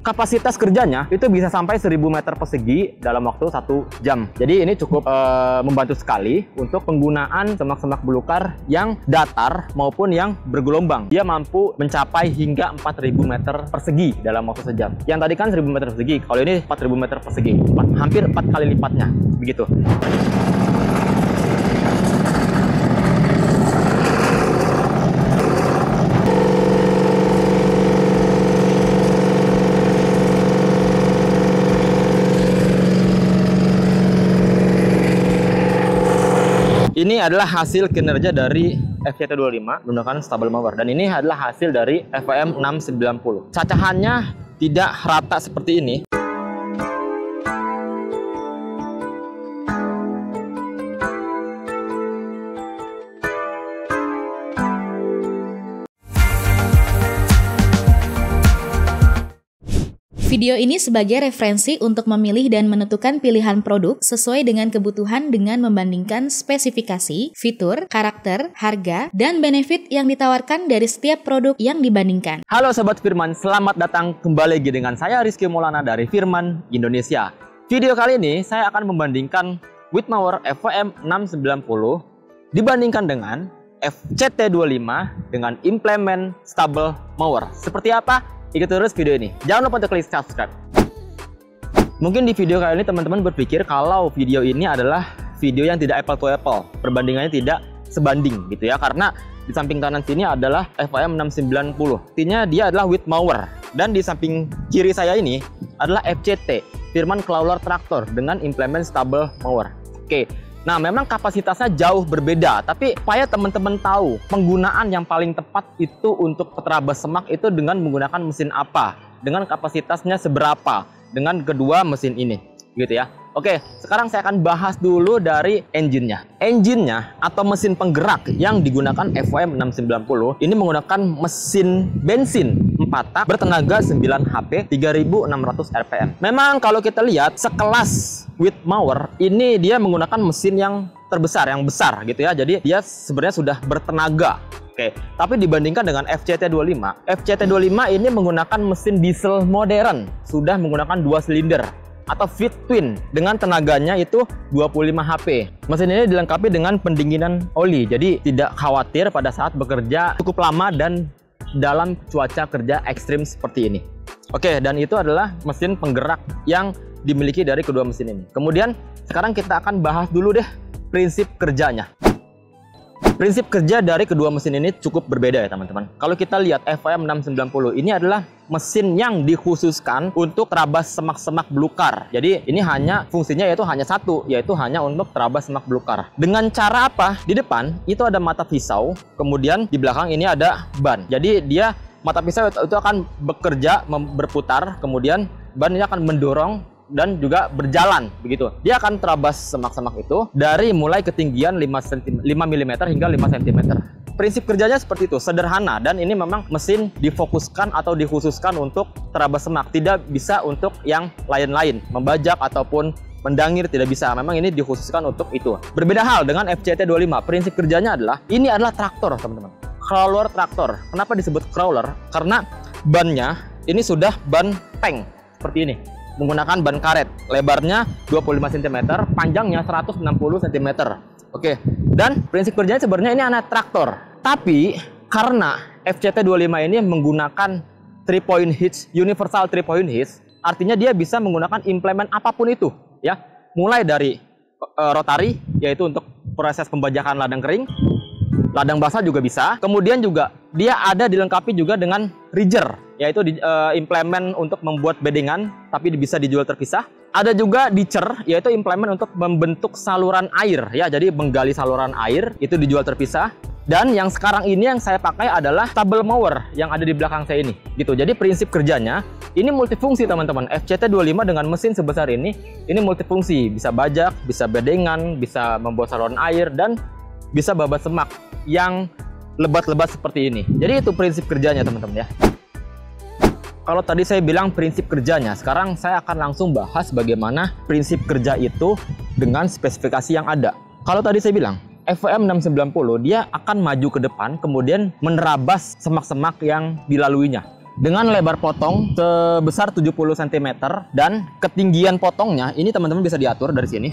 Kapasitas kerjanya itu bisa sampai 1000 meter persegi dalam waktu 1 jam. Jadi ini cukup membantu sekali untuk penggunaan semak-semak belukar yang datar maupun yang bergelombang. Dia mampu mencapai hingga 4000 meter persegi dalam waktu sejam. Yang tadi kan 1000 meter persegi, kalau ini 4000 meter persegi, hampir 4 kali lipatnya, begitu. Ini adalah hasil kinerja dari FCT25 menggunakan stable mower, dan ini adalah hasil dari FAM 690. Cacahannya tidak rata seperti ini. Video ini sebagai referensi untuk memilih dan menentukan pilihan produk sesuai dengan kebutuhan dengan membandingkan spesifikasi, fitur, karakter, harga, dan benefit yang ditawarkan dari setiap produk yang dibandingkan. Halo Sobat Firman, selamat datang kembali lagi dengan saya Rizky Maulana dari Firman Indonesia. Video kali ini saya akan membandingkan Whitmower FAM 690 dibandingkan dengan FCT25 dengan implement stable mower. Seperti apa? Ikuti terus video ini. Jangan lupa untuk klik subscribe. Mungkin di video kali ini teman-teman berpikir kalau video ini adalah video yang tidak apple to apple. Perbandingannya tidak sebanding gitu ya. Karena di samping kanan sini adalah FAM 690. Artinya dia adalah Whitmower. Dan di samping kiri saya ini adalah FCT, Firman Crawler Tractor dengan implement stable mower. Oke. Nah, memang kapasitasnya jauh berbeda, tapi supaya teman-teman tahu penggunaan yang paling tepat itu untuk peterabas semak itu dengan menggunakan mesin apa, dengan kapasitasnya seberapa, dengan kedua mesin ini, gitu ya. Oke, sekarang saya akan bahas dulu dari engine-nya. Engine-nya atau mesin penggerak yang digunakan FAM 690 ini menggunakan mesin bensin 4 tak bertenaga 9 HP 3600 RPM. Memang kalau kita lihat sekelas Whitmower ini dia menggunakan mesin yang terbesar, yang besar gitu ya. Jadi dia sebenarnya sudah bertenaga. Oke, tapi dibandingkan dengan FCT25, FCT25 ini menggunakan mesin diesel modern, sudah menggunakan 2 silinder atau fit twin dengan tenaganya itu 25 HP. Mesin ini dilengkapi dengan pendinginan oli, jadi tidak khawatir pada saat bekerja cukup lama dan dalam cuaca kerja ekstrim seperti ini. Oke, dan itu adalah mesin penggerak yang dimiliki dari kedua mesin ini. Kemudian sekarang kita akan bahas dulu deh prinsip kerjanya. Prinsip kerja dari kedua mesin ini cukup berbeda ya teman-teman. Kalau kita lihat FAM 690 ini adalah mesin yang dikhususkan untuk terabas semak-semak belukar. Jadi ini hanya fungsinya yaitu hanya satu, yaitu hanya untuk terabas semak belukar. Dengan cara apa? Di depan itu ada mata pisau, kemudian di belakang ini ada ban. Jadi dia mata pisau itu akan bekerja berputar, kemudian ban ini akan mendorong dan juga berjalan begitu. Dia akan terabas semak-semak itu dari mulai ketinggian 5 mm hingga 5 cm. Prinsip kerjanya seperti itu, sederhana, dan ini memang mesin difokuskan atau dikhususkan untuk terabas semak, tidak bisa untuk yang lain-lain, membajak ataupun mendangir, tidak bisa. Memang ini dikhususkan untuk itu. Berbeda hal dengan FCT25, prinsip kerjanya adalah ini adalah traktor teman-teman, crawler traktor. Kenapa disebut crawler? Karena bannya ini sudah ban tank seperti ini, menggunakan ban karet, lebarnya 25 cm, panjangnya 160 cm. Oke, dan prinsip kerjanya sebenarnya ini anak traktor. Tapi karena FCT25 ini menggunakan 3-point hitch, universal 3-point hitch, artinya dia bisa menggunakan implement apapun itu, ya. Mulai dari rotari, yaitu untuk proses pembajakan ladang kering, ladang basah juga bisa. Kemudian juga dia ada dilengkapi juga dengan ridger, yaitu implement untuk membuat bedengan, tapi bisa dijual terpisah. Ada juga ditcher, yaitu implement untuk membentuk saluran air, ya. Jadi menggali saluran air, itu dijual terpisah. Dan yang sekarang ini yang saya pakai adalah stable mower yang ada di belakang saya ini, gitu. Jadi prinsip kerjanya ini multifungsi teman-teman. FCT25 dengan mesin sebesar ini multifungsi, bisa bajak, bisa bedengan, bisa membuat saluran air, dan bisa babat semak yang lebat-lebat seperti ini. Jadi itu prinsip kerjanya teman-teman ya. Kalau tadi saya bilang prinsip kerjanya, sekarang saya akan langsung bahas bagaimana prinsip kerja itu dengan spesifikasi yang ada. Kalau tadi saya bilang FAM 690 dia akan maju ke depan, kemudian menerabas semak-semak yang dilaluinya. dengan lebar potong sebesar 70 cm dan ketinggian potongnya ini teman-teman bisa diatur dari sini.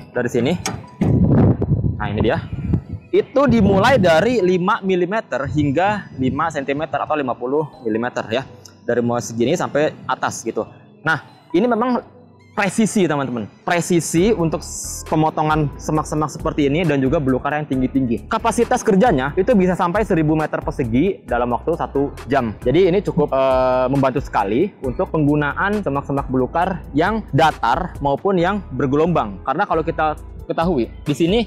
Nah, ini dia. Itu dimulai dari 5 mm hingga 5 cm atau 50 mm ya. Dari mulai segini sampai atas gitu. Nah, ini memang presisi teman-teman, presisi untuk pemotongan semak-semak seperti ini dan juga belukar yang tinggi-tinggi. Kapasitas kerjanya itu bisa sampai 1000 meter persegi dalam waktu 1 jam. Jadi ini cukup membantu sekali untuk penggunaan semak-semak belukar yang datar maupun yang bergelombang. Karena kalau kita ketahui di sini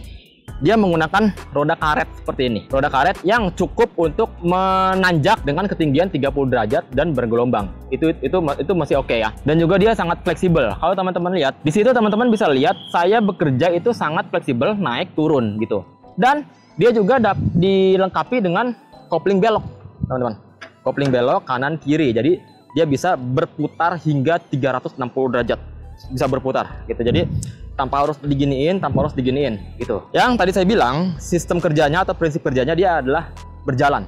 dia menggunakan roda karet seperti ini. Roda karet yang cukup untuk menanjak dengan ketinggian 30 derajat dan bergelombang. Itu masih oke ya. Dan juga dia sangat fleksibel. Kalau teman-teman lihat, di situ teman-teman bisa lihat saya bekerja itu sangat fleksibel, naik turun gitu. Dan dia juga dilengkapi dengan kopling belok, teman-teman. Kopling belok kanan kiri. Jadi dia bisa berputar hingga 360 derajat. Bisa berputar gitu. Jadi tanpa harus diginiin gitu. Yang tadi saya bilang sistem kerjanya atau prinsip kerjanya dia adalah berjalan,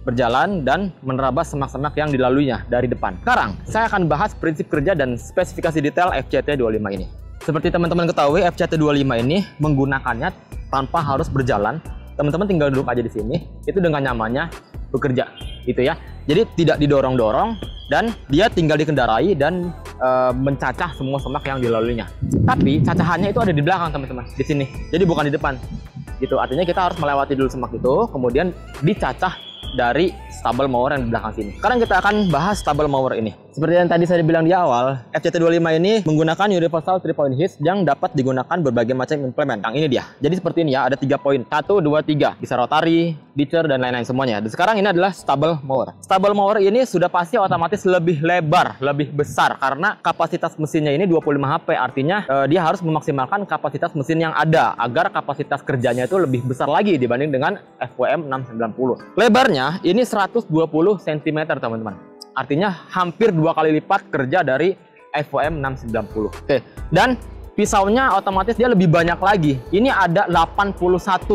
berjalan dan menerabas semak-semak yang dilaluinya dari depan. Sekarang saya akan bahas prinsip kerja dan spesifikasi detail FCT25 ini. Seperti teman-teman ketahui, FCT25 ini menggunakannya tanpa harus berjalan. Teman-teman tinggal duduk aja di sini, itu dengan nyamannya bekerja gitu ya. Jadi tidak didorong-dorong dan dia tinggal dikendarai dan mencacah semua semak yang dilaluinya. Tapi cacahannya itu ada di belakang teman-teman, di sini. Jadi bukan di depan. Gitu. Artinya kita harus melewati dulu semak itu, kemudian dicacah dari stabel mower yang di belakang sini. Sekarang kita akan bahas stabel mower ini. Seperti yang tadi saya bilang di awal, FCT25 ini menggunakan universal 3-point hitch yang dapat digunakan berbagai macam implement. Yang ini dia. Jadi seperti ini ya, ada 3 poin. 1, 2, 3. Bisa rotary, ditcher, dan lain-lain semuanya. Dan sekarang ini adalah stabel mower. Stabel mower ini sudah pasti otomatis lebih lebar, lebih besar. Karena kapasitas mesinnya ini 25 HP. Artinya dia harus memaksimalkan kapasitas mesin yang ada. Agar kapasitas kerjanya itu lebih besar lagi dibanding dengan FWM 690. Lebarnya ini 120 cm teman-teman. Artinya hampir 2 kali lipat kerja dari FWM 690. Oke. Dan pisaunya otomatis dia lebih banyak lagi. Ini ada 81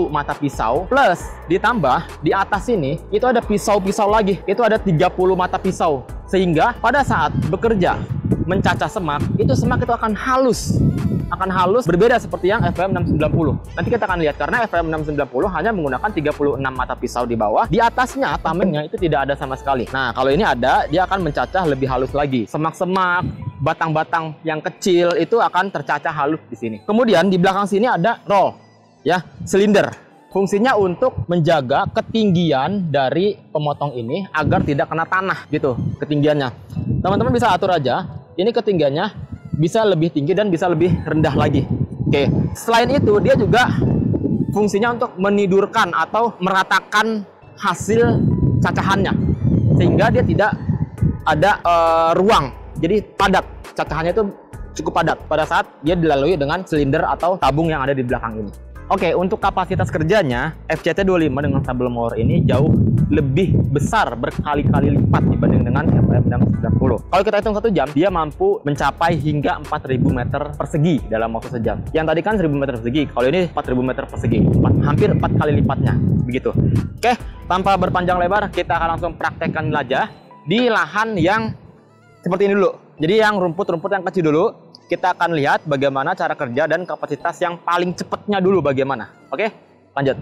mata pisau plus ditambah di atas ini itu ada pisau-pisau lagi. Itu ada 30 mata pisau. Sehingga pada saat bekerja mencacah semak, itu semak itu akan halus. Akan halus berbeda seperti yang FWM 690. Nanti kita akan lihat karena FWM 690 hanya menggunakan 36 mata pisau di bawah. Di atasnya tamengnya itu tidak ada sama sekali. Nah, kalau ini ada, dia akan mencacah lebih halus lagi. Semak-semak, batang-batang yang kecil itu akan tercacah halus di sini. Kemudian di belakang sini ada roll, ya, silinder. Fungsinya untuk menjaga ketinggian dari pemotong ini agar tidak kena tanah gitu ketinggiannya. Teman-teman bisa atur aja. Ini ketinggiannya bisa lebih tinggi dan bisa lebih rendah lagi. Oke. Selain itu dia juga fungsinya untuk menidurkan atau meratakan hasil cacahannya sehingga dia tidak ada ruang. Jadi padat. Cacahannya itu cukup padat pada saat dia dilalui dengan silinder atau tabung yang ada di belakang ini. Oke, untuk kapasitas kerjanya FCT25 dengan stabel mower ini jauh lebih besar berkali-kali lipat dibanding dengan FWM 690. Kalau kita hitung 1 jam, dia mampu mencapai hingga 4000 meter persegi dalam waktu sejam. Yang tadi kan 1000 meter persegi, kalau ini 4000 meter persegi, hampir 4 kali lipatnya, begitu. Oke, tanpa berpanjang lebar, kita akan langsung praktekkan aja di lahan yang seperti ini dulu. Jadi yang rumput-rumput yang kecil dulu. Kita akan lihat bagaimana cara kerja dan kapasitas yang paling cepatnya dulu bagaimana. Oke, lanjut.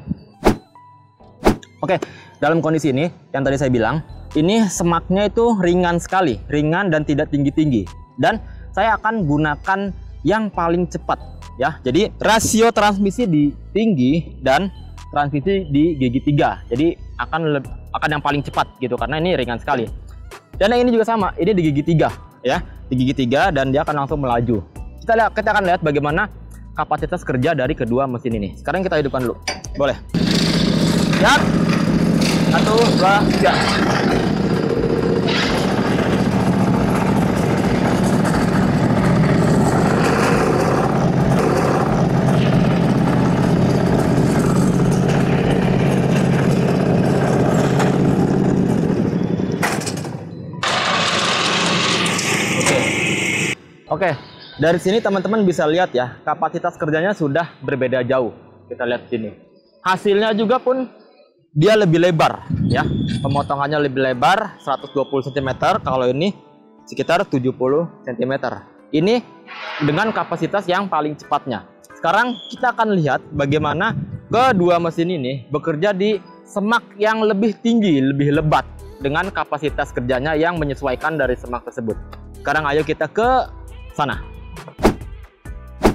Oke, dalam kondisi ini yang tadi saya bilang, ini semaknya itu ringan sekali, ringan dan tidak tinggi-tinggi. Dan saya akan gunakan yang paling cepat ya. Jadi rasio transmisi di tinggi dan transmisi di gigi 3. Jadi akan yang paling cepat gitu karena ini ringan sekali. Dan yang ini juga sama, ini di gigi 3 ya. Di gigi 3 dan dia akan langsung melaju. Kita akan lihat bagaimana kapasitas kerja dari kedua mesin ini. Sekarang kita hidupkan dulu. Boleh. Siap. 1, 2, 3. Oke, dari sini teman-teman bisa lihat ya, kapasitas kerjanya sudah berbeda jauh. Kita lihat sini. Hasilnya juga pun dia lebih lebar ya. Pemotongannya lebih lebar 120 cm, kalau ini sekitar 70 cm. Ini dengan kapasitas yang paling cepatnya. Sekarang kita akan lihat bagaimana kedua mesin ini bekerja di semak yang lebih tinggi, lebih lebat, dengan kapasitas kerjanya yang menyesuaikan dari semak tersebut. Sekarang ayo kita ke sana.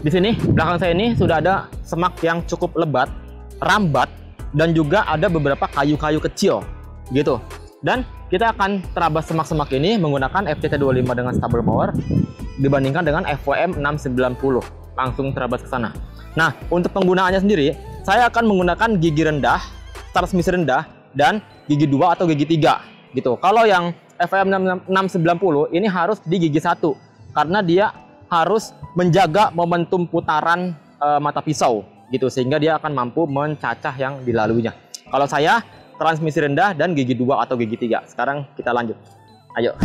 Di sini belakang saya ini sudah ada semak yang cukup lebat, rambat, dan juga ada beberapa kayu-kayu kecil gitu. Dan kita akan terabas semak-semak ini menggunakan FCT25 dengan stable mower dibandingkan dengan FWM 690. Langsung terabas ke sana. Nah, untuk penggunaannya sendiri, saya akan menggunakan gigi rendah, transmisi rendah, dan gigi 2 atau gigi 3 gitu. Kalau yang FWM 690 ini harus di gigi 1 karena dia harus menjaga momentum putaran mata pisau gitu, sehingga dia akan mampu mencacah yang dilaluinya. Kalau saya transmisi rendah dan gigi 2 atau gigi 3. Sekarang kita lanjut. Ayo.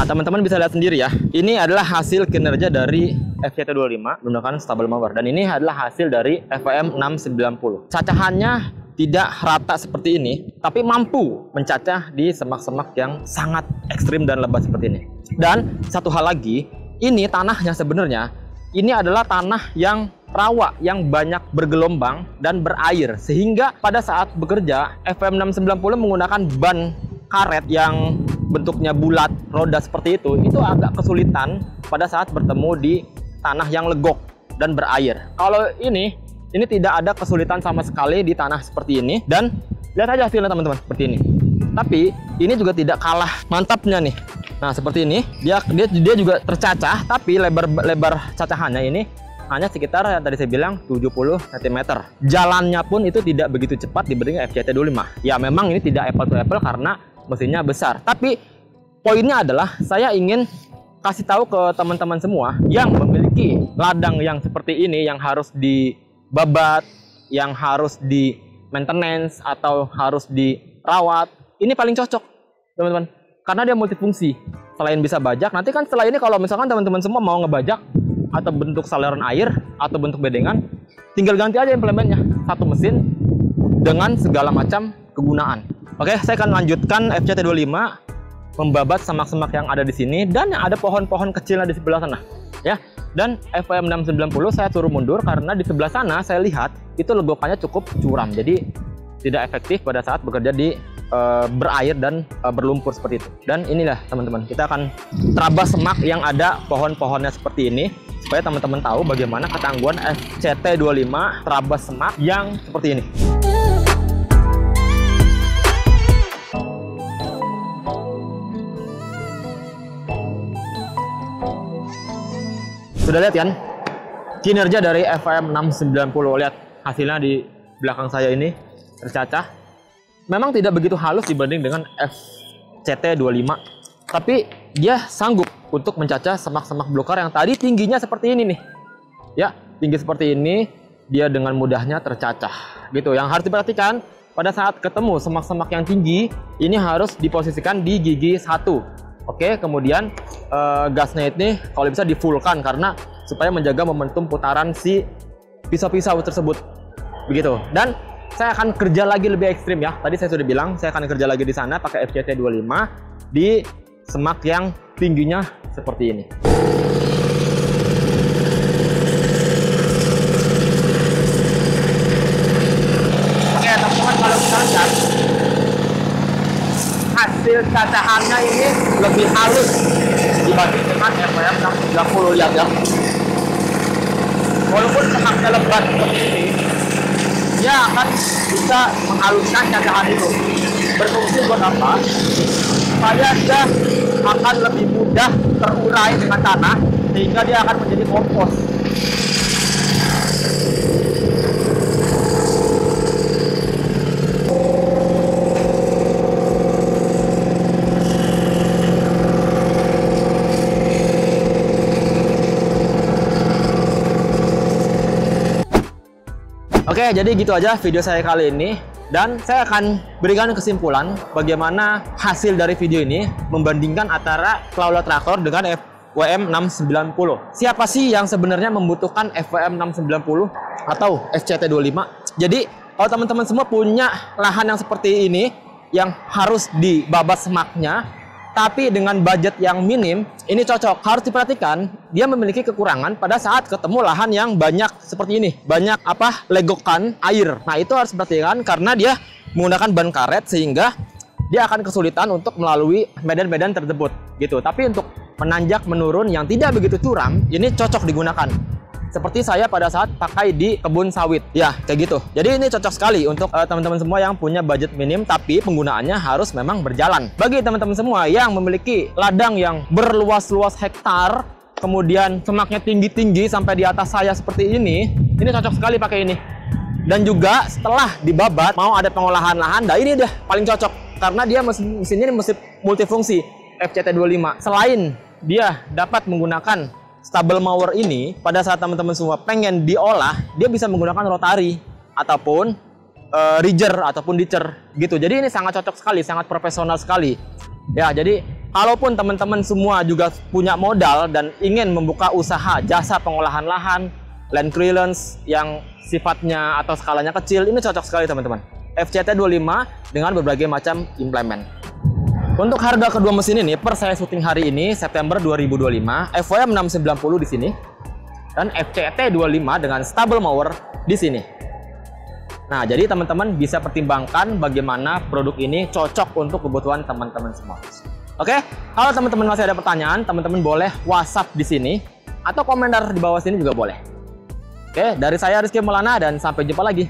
Teman-teman bisa lihat sendiri ya, ini adalah hasil kinerja dari FCT25 menggunakan stable mower, dan ini adalah hasil dari FWM 690. Cacahannya tidak rata seperti ini, tapi mampu mencacah di semak-semak yang sangat ekstrim dan lebat seperti ini. Dan satu hal lagi, ini tanahnya sebenarnya ini adalah tanah yang rawa, yang banyak bergelombang dan berair, sehingga pada saat bekerja FWM 690 menggunakan ban karet yang bentuknya bulat, roda seperti itu agak kesulitan pada saat bertemu di tanah yang legok dan berair. Kalau ini tidak ada kesulitan sama sekali di tanah seperti ini, dan lihat aja hasilnya teman-teman seperti ini. Tapi ini juga tidak kalah mantapnya nih. Nah, seperti ini dia juga tercacah, tapi lebar cacahannya ini hanya sekitar yang tadi saya bilang 70 cm. Jalannya pun itu tidak begitu cepat dibanding FCT25. Ya memang ini tidak apple to apple karena mesinnya besar. Tapi poinnya adalah saya ingin kasih tahu ke teman-teman semua yang memiliki ladang yang seperti ini, yang harus dibabat, yang harus di maintenance atau harus dirawat. Ini paling cocok teman-teman, karena dia multifungsi. Selain bisa bajak, nanti kan setelah ini kalau misalkan teman-teman semua mau ngebajak atau bentuk saluran air atau bentuk bedengan, tinggal ganti aja implementnya, satu mesin dengan segala macam kegunaan. Oke, saya akan lanjutkan FCT25 membabat semak-semak yang ada di sini, dan ada pohon-pohon kecilnya di sebelah sana ya. Dan FWM 690 saya suruh mundur karena di sebelah sana saya lihat itu legokannya cukup curam, jadi tidak efektif pada saat bekerja di berair dan berlumpur seperti itu. Dan inilah teman-teman, kita akan terabas semak yang ada pohon-pohonnya seperti ini supaya teman-teman tahu bagaimana ketangguhan FCT25 terabas semak yang seperti ini. Sudah lihat kan kinerja dari FWM 690? Lihat hasilnya di belakang saya ini tercacah. Memang tidak begitu halus dibanding dengan FCT25, tapi dia sanggup untuk mencacah semak-semak blokar yang tadi tingginya seperti ini nih. Ya, tinggi seperti ini, dia dengan mudahnya tercacah gitu. Yang harus diperhatikan pada saat ketemu semak-semak yang tinggi, ini harus diposisikan di gigi 1. Oke, kemudian gasnya ini kalau bisa di-fullkan karena supaya menjaga momentum putaran si pisau-pisau tersebut. Begitu. Dan saya akan kerja lagi lebih ekstrim ya. Tadi saya sudah bilang saya akan kerja lagi di sana pakai FCT25 di semak yang tingginya seperti ini. Oke, teman-teman, kalau kita lihat hasil cacahannya ini lebih halus dibanding dengan FWM 690. Lihat ya, walaupun semaknya lebat seperti ini, dia akan bisa menghaluskan cacahan itu. Berfungsi buat apa? Supaya dia akan lebih mudah terurai dengan tanah sehingga dia akan menjadi kompos. Oke, jadi gitu aja video saya kali ini. Dan saya akan berikan kesimpulan bagaimana hasil dari video ini membandingkan antara Clawla Traktor dengan FWM 690. Siapa sih yang sebenarnya membutuhkan FWM 690 atau FCT25? Jadi, kalau teman-teman semua punya lahan yang seperti ini, yang harus dibabat semaknya, tapi dengan budget yang minim, ini cocok. Harus diperhatikan, dia memiliki kekurangan pada saat ketemu lahan yang banyak seperti ini. Banyak legokan air. Nah, itu harus diperhatikan karena dia menggunakan ban karet sehingga dia akan kesulitan untuk melalui medan-medan tersebut gitu. Tapi untuk menanjak menurun yang tidak begitu curam, ini cocok digunakan. Seperti saya pada saat pakai di kebun sawit. Ya, kayak gitu. Jadi ini cocok sekali untuk teman-teman semua yang punya budget minim, tapi penggunaannya harus memang berjalan. Bagi teman-teman semua yang memiliki ladang yang berluas-luas hektar, kemudian semaknya tinggi-tinggi sampai di atas saya seperti ini cocok sekali pakai ini. Dan juga setelah dibabat, mau ada pengolahan lahan, nah ini udah paling cocok. Karena dia mesinnya mesin multifungsi FCT25. Selain dia dapat menggunakan stable mower ini, pada saat teman-teman semua pengen diolah, dia bisa menggunakan rotary ataupun ridger ataupun ditcher gitu. Jadi ini sangat cocok sekali, sangat profesional sekali. Ya, jadi kalaupun teman-teman semua juga punya modal dan ingin membuka usaha jasa pengolahan lahan, land clearance yang sifatnya atau skalanya kecil, ini cocok sekali teman-teman. FCT25 dengan berbagai macam implement. Untuk harga kedua mesin ini per saya syuting hari ini September 2025, FWM 690 di sini dan FCT25 dengan stable mower di sini. Nah, jadi teman-teman bisa pertimbangkan bagaimana produk ini cocok untuk kebutuhan teman-teman semua. Oke, kalau teman-teman masih ada pertanyaan, teman-teman boleh WhatsApp di sini atau komentar di bawah sini juga boleh. Oke, dari saya Rizky Maulana dan sampai jumpa lagi.